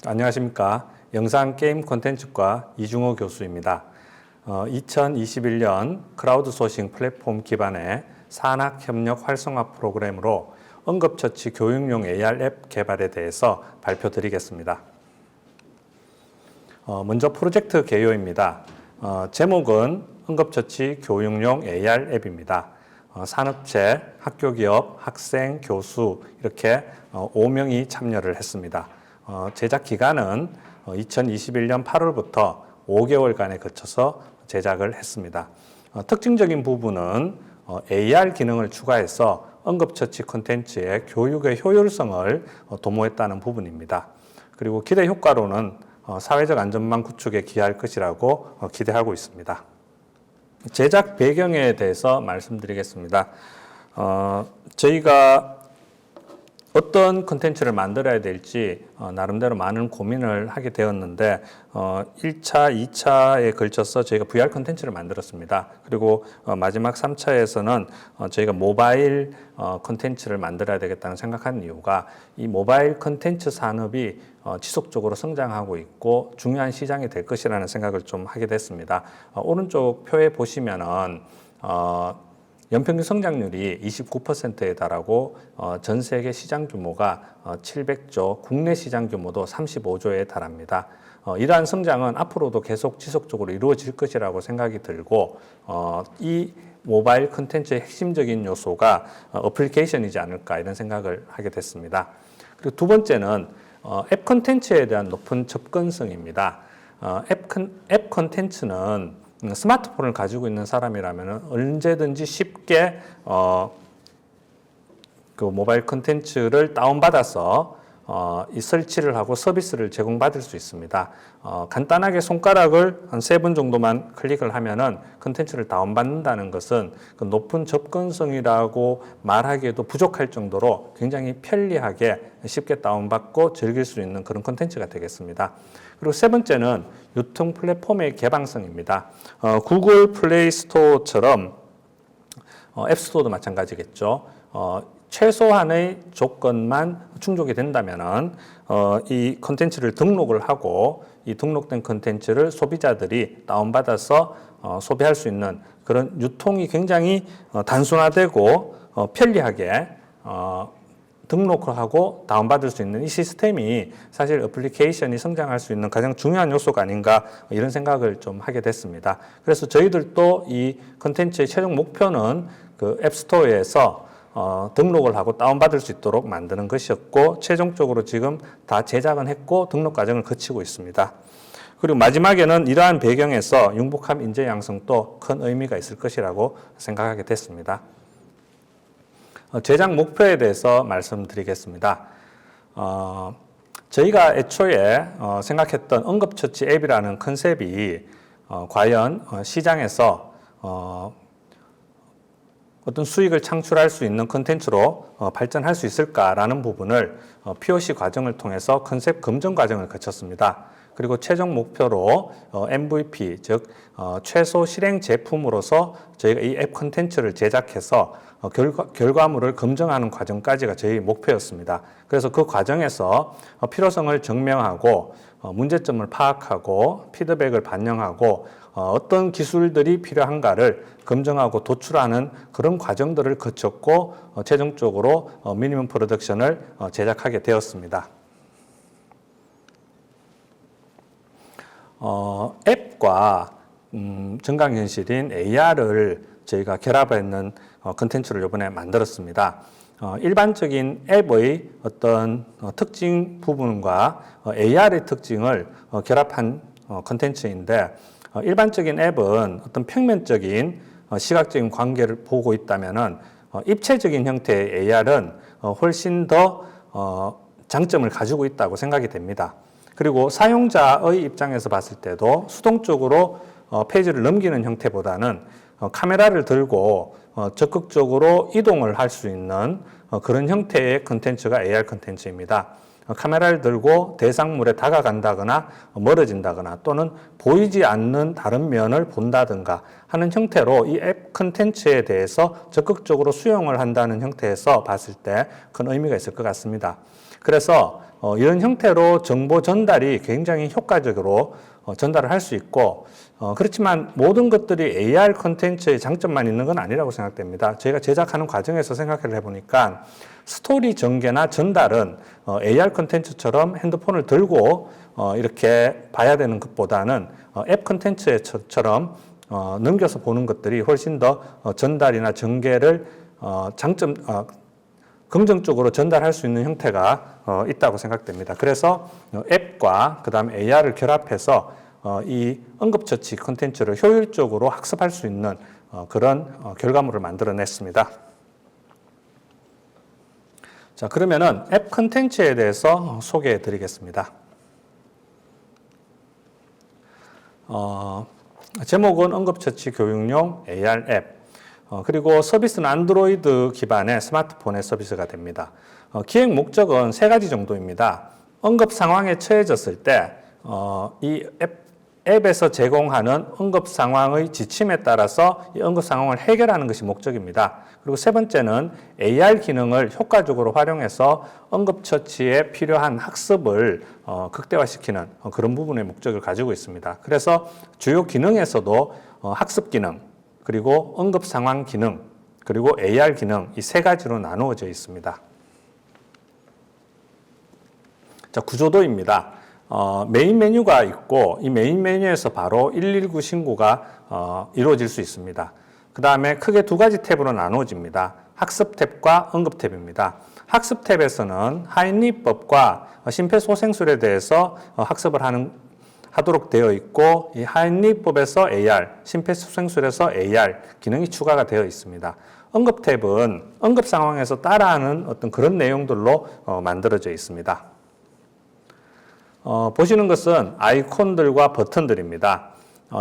안녕하십니까. 영상게임 콘텐츠과 이중호 교수입니다. 2021년 크라우드 소싱 플랫폼 기반의 산학협력 활성화 프로그램으로 응급처치 교육용 AR 앱 개발에 대해서 발표드리겠습니다. 먼저 프로젝트 개요입니다. 제목은 응급처치 교육용 AR 앱입니다. 산업체, 학교기업, 학생, 교수 이렇게 5명이 참여를 했습니다. 제작 기간은 2021년 8월부터 5개월간에 거쳐서 제작을 했습니다. 특징적인 부분은 AR 기능을 추가해서 응급처치 콘텐츠의 교육의 효율성을 도모했다는 부분입니다. 그리고 기대 효과로는 사회적 안전망 구축에 기여할 것이라고 기대하고 있습니다. 제작 배경에 대해서 말씀드리겠습니다. 저희가 어떤 콘텐츠를 만들어야 될지 나름대로 많은 고민을 하게 되었는데 1차, 2차에 걸쳐서 저희가 VR 콘텐츠를 만들었습니다. 그리고 마지막 3차에서는 저희가 모바일 콘텐츠를 만들어야 되겠다는 생각한 이유가 이 모바일 콘텐츠 산업이 지속적으로 성장하고 있고 중요한 시장이 될 것이라는 생각을 좀 하게 됐습니다. 오른쪽 표에 보시면은 연평균 성장률이 29%에 달하고 전 세계 시장 규모가 700조, 국내 시장 규모도 35조에 달합니다. 이러한 성장은 앞으로도 계속 지속적으로 이루어질 것이라고 생각이 들고 이 모바일 콘텐츠의 핵심적인 요소가 어플리케이션이지 않을까 이런 생각을 하게 됐습니다. 그리고 두 번째는 앱 콘텐츠에 대한 높은 접근성입니다. 앱 콘텐츠는 스마트폰을 가지고 있는 사람이라면 언제든지 쉽게 그 모바일 콘텐츠를 다운받아서 이 설치를 하고 서비스를 제공받을 수 있습니다. 간단하게 손가락을 한 3번 정도만 클릭을 하면은 콘텐츠를 다운받는다는 것은 그 높은 접근성이라고 말하기에도 부족할 정도로 굉장히 편리하게 쉽게 다운받고 즐길 수 있는 그런 콘텐츠가 되겠습니다. 그리고 세 번째는 유통 플랫폼의 개방성입니다. 구글 플레이 스토어처럼 앱스토어도 마찬가지겠죠. 최소한의 조건만 충족이 된다면은 이 콘텐츠를 등록을 하고 이 등록된 콘텐츠를 소비자들이 다운받아서 소비할 수 있는 그런 유통이 굉장히 단순화되고 편리하게 등록을 하고 다운받을 수 있는 이 시스템이 사실 어플리케이션이 성장할 수 있는 가장 중요한 요소가 아닌가 이런 생각을 좀 하게 됐습니다. 그래서 저희들도 이 콘텐츠의 최종 목표는 그 앱스토어에서 등록을 하고 다운받을 수 있도록 만드는 것이었고 최종적으로 지금 다 제작은 했고 등록 과정을 거치고 있습니다. 그리고 마지막에는 이러한 배경에서 융복합 인재 양성도 큰 의미가 있을 것이라고 생각하게 됐습니다. 제작 목표에 대해서 말씀드리겠습니다. 저희가 애초에 생각했던 응급처치 앱이라는 컨셉이 과연 시장에서 어떤 수익을 창출할 수 있는 콘텐츠로 발전할 수 있을까라는 부분을 POC 과정을 통해서 컨셉 검증 과정을 거쳤습니다. 그리고 최종 목표로 MVP, 즉 최소 실행 제품으로서 저희가 이 앱 콘텐츠를 제작해서 결과물을 검증하는 과정까지가 저희 목표였습니다. 그래서 그 과정에서 필요성을 증명하고 문제점을 파악하고 피드백을 반영하고 어떤 기술들이 필요한가를 검증하고 도출하는 그런 과정들을 거쳤고 최종적으로 미니멈 프로덕션을 제작하게 되었습니다. 앱과 증강현실인 AR을 저희가 결합하는 컨텐츠를 이번에 만들었습니다. 일반적인 앱의 어떤 특징 부분과 AR의 특징을 결합한 컨텐츠인데 일반적인 앱은 어떤 평면적인 시각적인 관계를 보고 있다면은 입체적인 형태의 AR은 훨씬 더 장점을 가지고 있다고 생각이 됩니다. 그리고 사용자의 입장에서 봤을 때도 수동적으로 페이지를 넘기는 형태보다는 카메라를 들고 적극적으로 이동을 할 수 있는 그런 형태의 컨텐츠가 AR 컨텐츠입니다. 카메라를 들고 대상물에 다가간다거나 멀어진다거나 또는 보이지 않는 다른 면을 본다든가 하는 형태로 이 앱 컨텐츠에 대해서 적극적으로 수용을 한다는 형태에서 봤을 때 큰 의미가 있을 것 같습니다. 그래서 이런 형태로 정보 전달이 굉장히 효과적으로 전달을 할 수 있고, 그렇지만 모든 것들이 AR 콘텐츠의 장점만 있는 건 아니라고 생각됩니다. 저희가 제작하는 과정에서 생각을 해보니까 스토리 전개나 전달은 AR 콘텐츠처럼 핸드폰을 들고 이렇게 봐야 되는 것보다는 앱 콘텐츠처럼 넘겨서 보는 것들이 훨씬 더 전달이나 전개를 긍정적으로 전달할 수 있는 형태가 있다고 생각됩니다. 그래서 앱과 그 다음에 AR을 결합해서 이 응급처치 콘텐츠를 효율적으로 학습할 수 있는 그런 결과물을 만들어냈습니다. 자, 그러면은 앱 콘텐츠에 대해서 소개해 드리겠습니다. 제목은 응급처치 교육용 AR 앱. 그리고 서비스는 안드로이드 기반의 스마트폰의 서비스가 됩니다. 기획 목적은 3가지 정도입니다. 응급 상황에 처해졌을 때 이 앱에서 제공하는 응급 상황의 지침에 따라서 이 응급 상황을 해결하는 것이 목적입니다. 그리고 3번째는 AR 기능을 효과적으로 활용해서 응급처치에 필요한 학습을 극대화시키는 그런 부분의 목적을 가지고 있습니다. 그래서 주요 기능에서도 학습 기능, 그리고 응급 상황 기능, 그리고 AR 기능 이 3가지로 나누어져 있습니다. 자, 구조도입니다. 메인 메뉴가 있고 이 메인 메뉴에서 바로 119 신고가 이루어질 수 있습니다. 그 다음에 크게 2가지 탭으로 나누어집니다. 학습 탭과 응급 탭입니다. 학습 탭에서는 하인리법과 심폐소생술에 대해서 학습을 하도록 되어 있고 이 하인리법에서 AR, 심폐소생술에서 AR 기능이 추가가 되어 있습니다. 응급 탭은 응급 상황에서 따라하는 어떤 그런 내용들로 만들어져 있습니다. 보시는 것은 아이콘들과 버튼들입니다.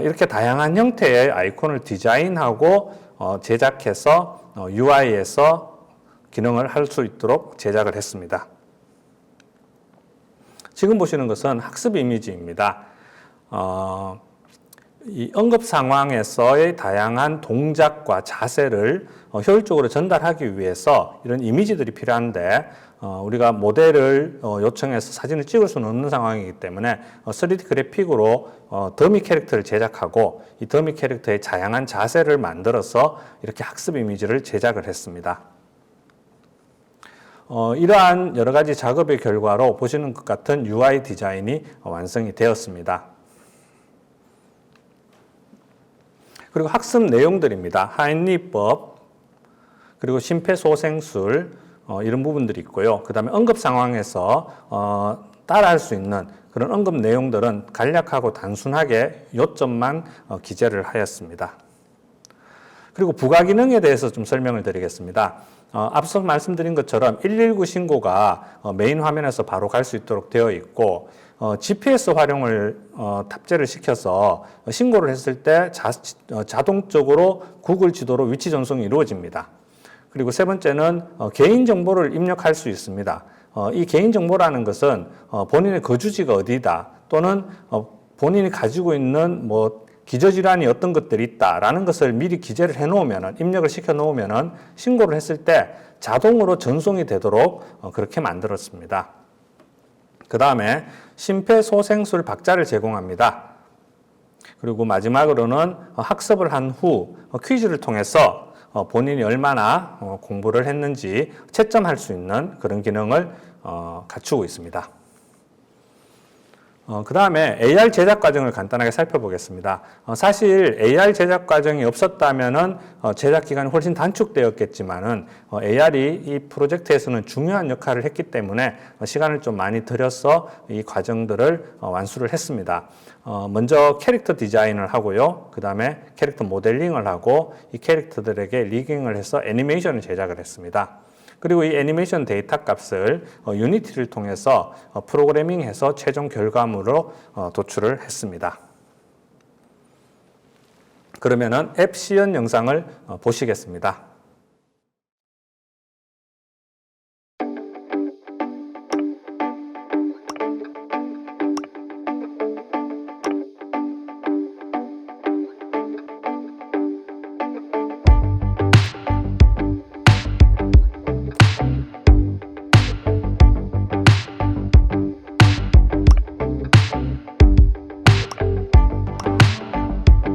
이렇게 다양한 형태의 아이콘을 디자인하고 제작해서 UI에서 기능을 할 수 있도록 제작을 했습니다. 지금 보시는 것은 학습 이미지입니다. 이 응급 상황에서의 다양한 동작과 자세를 효율적으로 전달하기 위해서 이런 이미지들이 필요한데 우리가 모델을 요청해서 사진을 찍을 수는 없는 상황이기 때문에 3D 그래픽으로 더미 캐릭터를 제작하고 이 더미 캐릭터의 다양한 자세를 만들어서 이렇게 학습 이미지를 제작을 했습니다. 이러한 여러 가지 작업의 결과로 보시는 것 같은 UI 디자인이 완성이 되었습니다. 그리고 학습 내용들입니다. 하인리법, 그리고 심폐소생술 이런 부분들이 있고요. 그 다음에 응급 상황에서 따라할 수 있는 그런 응급 내용들은 간략하고 단순하게 요점만 기재를 하였습니다. 그리고 부가 기능에 대해서 좀 설명을 드리겠습니다. 앞서 말씀드린 것처럼 119 신고가 메인 화면에서 바로 갈 수 있도록 되어 있고 GPS 활용을 탑재를 시켜서 신고를 했을 때 자동적으로 구글 지도로 위치 전송이 이루어집니다. 그리고 3번째는 개인정보를 입력할 수 있습니다. 이 개인정보라는 것은 본인의 거주지가 어디다 또는 본인이 가지고 있는 기저질환이 어떤 것들이 있다라는 것을 미리 기재를 해놓으면 입력을 시켜놓으면 신고를 했을 때 자동으로 전송이 되도록 그렇게 만들었습니다. 그 다음에 심폐소생술 박자를 제공합니다. 그리고 마지막으로는 학습을 한 후 퀴즈를 통해서 본인이 얼마나 공부를 했는지 채점할 수 있는 그런 기능을 갖추고 있습니다. 그 다음에 AR 제작 과정을 간단하게 살펴보겠습니다. 사실 AR 제작 과정이 없었다면은 제작 기간이 훨씬 단축되었겠지만은 AR이 이 프로젝트에서는 중요한 역할을 했기 때문에 시간을 좀 많이 들여서 이 과정들을 완수를 했습니다. 먼저 캐릭터 디자인을 하고요. 그 다음에 캐릭터 모델링을 하고 이 캐릭터들에게 리깅을 해서 애니메이션을 제작을 했습니다. 그리고 이 애니메이션 데이터 값을 유니티를 통해서 프로그래밍해서 최종 결과물로 도출을 했습니다. 그러면은 앱 시연 영상을 보시겠습니다.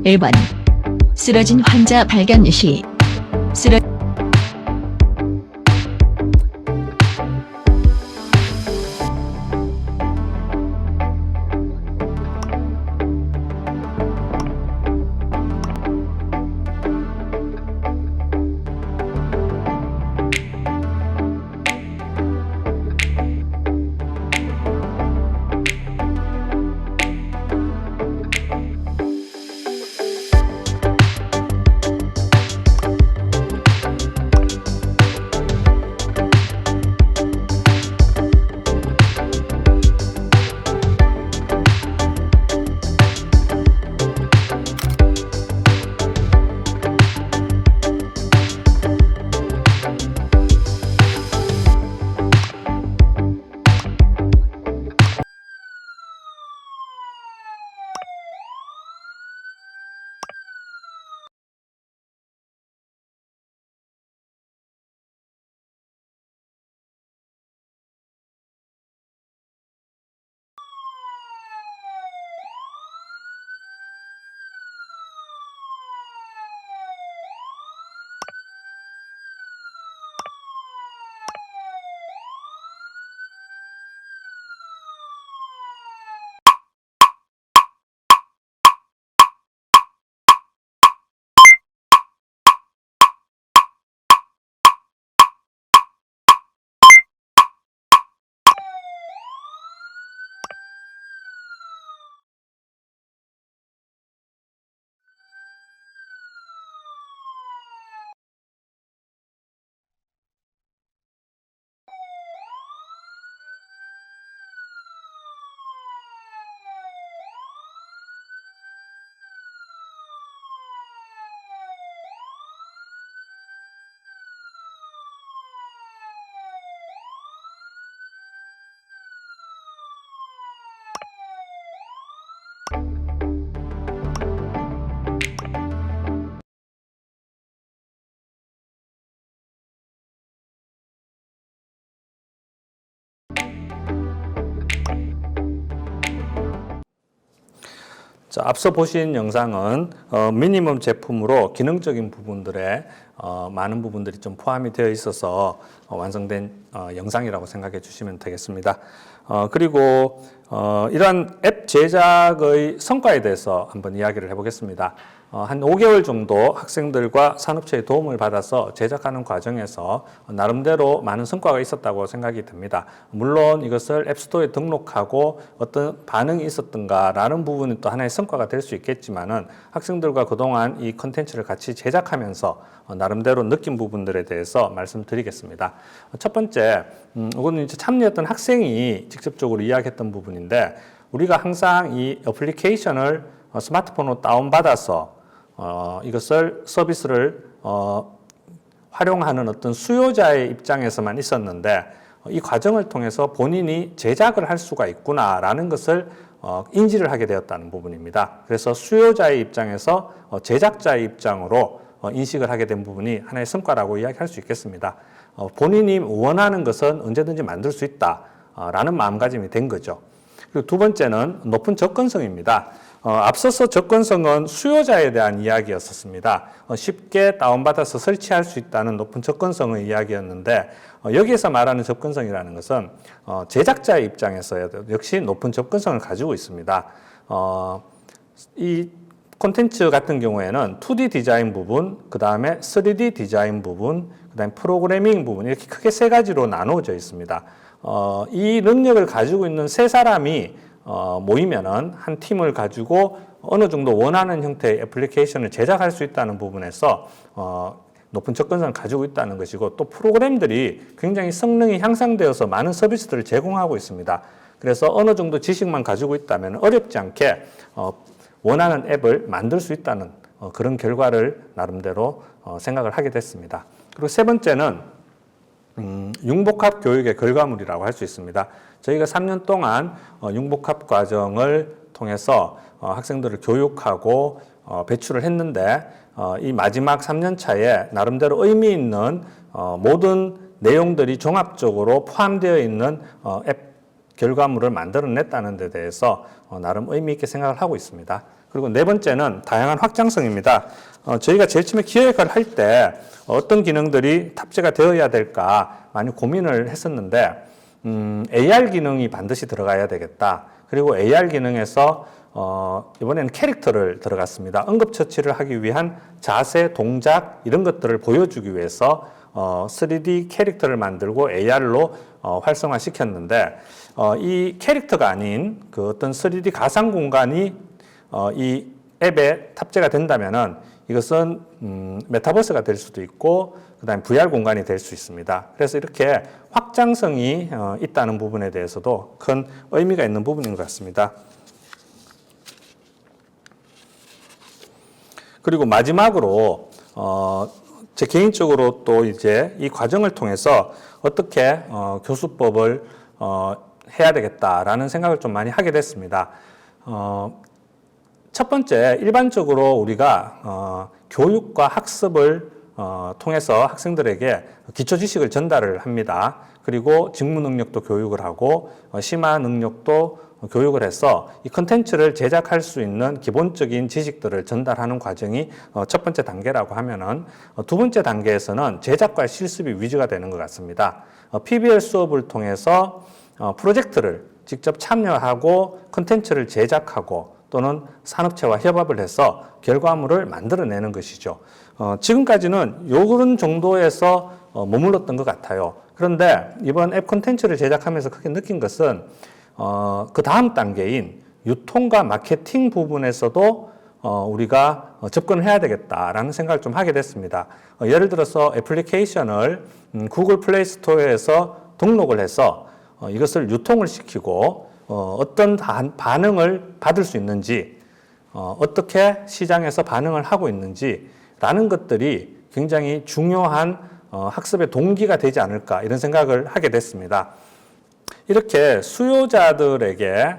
1번 쓰러진 환자 발견 시 자, 앞서 보신 영상은 미니멈 제품으로 기능적인 부분들에 많은 부분들이 좀 포함이 되어 있어서 완성된 영상이라고 생각해 주시면 되겠습니다. 그리고 이러한 앱 제작의 성과에 대해서 한번 이야기를 해보겠습니다. 한 5개월 정도 학생들과 산업체의 도움을 받아서 제작하는 과정에서 나름대로 많은 성과가 있었다고 생각이 듭니다. 물론 이것을 앱스토어에 등록하고 어떤 반응이 있었던가라는 부분은 또 하나의 성과가 될 수 있겠지만은 학생들과 그동안 이 컨텐츠를 같이 제작하면서 나름대로 느낀 부분들에 대해서 말씀드리겠습니다. 첫 번째, 이거는 이제 참여했던 학생이 직접적으로 이야기했던 부분인데, 우리가 항상 이 어플리케이션을 스마트폰으로 다운받아서 이것을 서비스를 활용하는 어떤 수요자의 입장에서만 있었는데, 이 과정을 통해서 본인이 제작을 할 수가 있구나라는 것을 인지를 하게 되었다는 부분입니다. 그래서 수요자의 입장에서 제작자의 입장으로 인식을 하게 된 부분이 하나의 성과라고 이야기할 수 있겠습니다. 본인이 원하는 것은 언제든지 만들 수 있다라는 마음가짐이 된 거죠. 그리고 두 번째는 높은 접근성입니다. 앞서서 접근성은 수요자에 대한 이야기였었습니다. 쉽게 다운받아서 설치할 수 있다는 높은 접근성의 이야기였는데, 여기에서 말하는 접근성이라는 것은 제작자의 입장에서 역시 높은 접근성을 가지고 있습니다. 이 콘텐츠 같은 경우에는 2D 디자인 부분, 그 다음에 3D 디자인 부분, 그 다음에 프로그래밍 부분, 이렇게 크게 세 가지로 나누어져 있습니다. 이 능력을 가지고 있는 세 사람이 모이면은 한 팀을 가지고 어느 정도 원하는 형태의 애플리케이션을 제작할 수 있다는 부분에서 높은 접근성을 가지고 있다는 것이고, 또 프로그램들이 굉장히 성능이 향상되어서 많은 서비스들을 제공하고 있습니다. 그래서 어느 정도 지식만 가지고 있다면 어렵지 않게 원하는 앱을 만들 수 있다는 그런 결과를 나름대로 생각을 하게 됐습니다. 그리고 세 번째는 융복합 교육의 결과물이라고 할 수 있습니다. 저희가 3년 동안 융복합 과정을 통해서 학생들을 교육하고 배출을 했는데, 이 마지막 3년 차에 나름대로 의미 있는 모든 내용들이 종합적으로 포함되어 있는 앱 결과물을 만들어냈다는 데 대해서 나름 의미 있게 생각을 하고 있습니다. 그리고 네 번째는 다양한 확장성입니다. 저희가 제일 처음에 기획을 할 때 어떤 기능들이 탑재가 되어야 될까 많이 고민을 했었는데 AR 기능이 반드시 들어가야 되겠다. 그리고 AR 기능에서 이번에는 캐릭터를 들어갔습니다. 응급처치를 하기 위한 자세, 동작 이런 것들을 보여주기 위해서 3D 캐릭터를 만들고 AR로 활성화시켰는데 이 캐릭터가 아닌 그 어떤 3D 가상 공간이 이 앱에 탑재가 된다면은 이것은 메타버스가 될 수도 있고 그다음에 VR 공간이 될 수 있습니다. 그래서 이렇게 확장성이 있다는 부분에 대해서도 큰 의미가 있는 부분인 것 같습니다. 그리고 마지막으로 제 개인적으로 또 이제 이 과정을 통해서 어떻게 교수법을 해야 되겠다라는 생각을 좀 많이 하게 됐습니다. 첫 번째, 일반적으로 우리가 교육과 학습을 통해서 학생들에게 기초 지식을 전달을 합니다. 그리고 직무 능력도 교육을 하고 심화 능력도 교육을 해서 이 컨텐츠를 제작할 수 있는 기본적인 지식들을 전달하는 과정이 첫 번째 단계라고 하면은 두 번째 단계에서는 제작과 실습이 위주가 되는 것 같습니다. PBL 수업을 통해서 프로젝트를 직접 참여하고 컨텐츠를 제작하고 또는 산업체와 협업을 해서 결과물을 만들어내는 것이죠. 지금까지는 요런 정도에서 머물렀던 것 같아요. 그런데 이번 앱 콘텐츠를 제작하면서 크게 느낀 것은 그 다음 단계인 유통과 마케팅 부분에서도 우리가 접근을 해야 되겠다라는 생각을 좀 하게 됐습니다. 예를 들어서 애플리케이션을 구글 플레이 스토어에서 등록을 해서 이것을 유통을 시키고 어떤 반응을 받을 수 있는지 어떻게 시장에서 반응을 하고 있는지라는 것들이 굉장히 중요한 학습의 동기가 되지 않을까 이런 생각을 하게 됐습니다. 이렇게 수요자들에게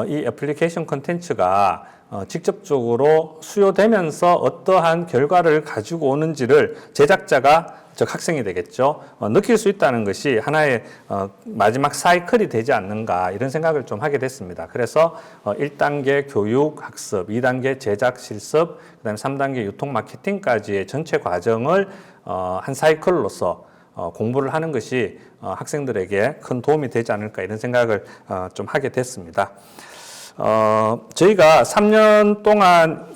이 애플리케이션 콘텐츠가 직접적으로 수요되면서 어떠한 결과를 가지고 오는지를 제작자가 즉 학생이 되겠죠. 느낄 수 있다는 것이 하나의 마지막 사이클이 되지 않는가 이런 생각을 좀 하게 됐습니다. 그래서 1단계 교육, 학습, 2단계 제작, 실습, 그다음에 3단계 유통, 마케팅까지의 전체 과정을 한 사이클로서 공부를 하는 것이 학생들에게 큰 도움이 되지 않을까 이런 생각을 좀 하게 됐습니다. 저희가 3년 동안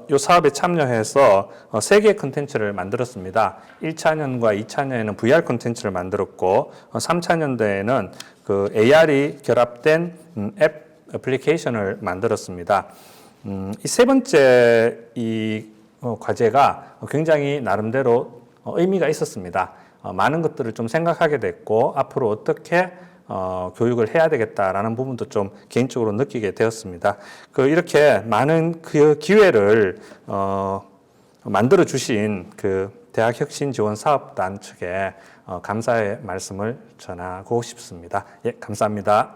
이 사업에 참여해서 3개의 컨텐츠를 만들었습니다. 1차년과 2차년에는 VR 컨텐츠를 만들었고 3차년도에는 그 AR이 결합된 앱 애플리케이션을 만들었습니다. 이 세 번째 이 과제가 굉장히 나름대로 의미가 있었습니다. 많은 것들을 좀 생각하게 됐고 앞으로 어떻게 교육을 해야 되겠다라는 부분도 좀 개인적으로 느끼게 되었습니다. 이렇게 많은 그 기회를 만들어 주신 그 대학혁신지원사업단 측에 감사의 말씀을 전하고 싶습니다. 예, 감사합니다.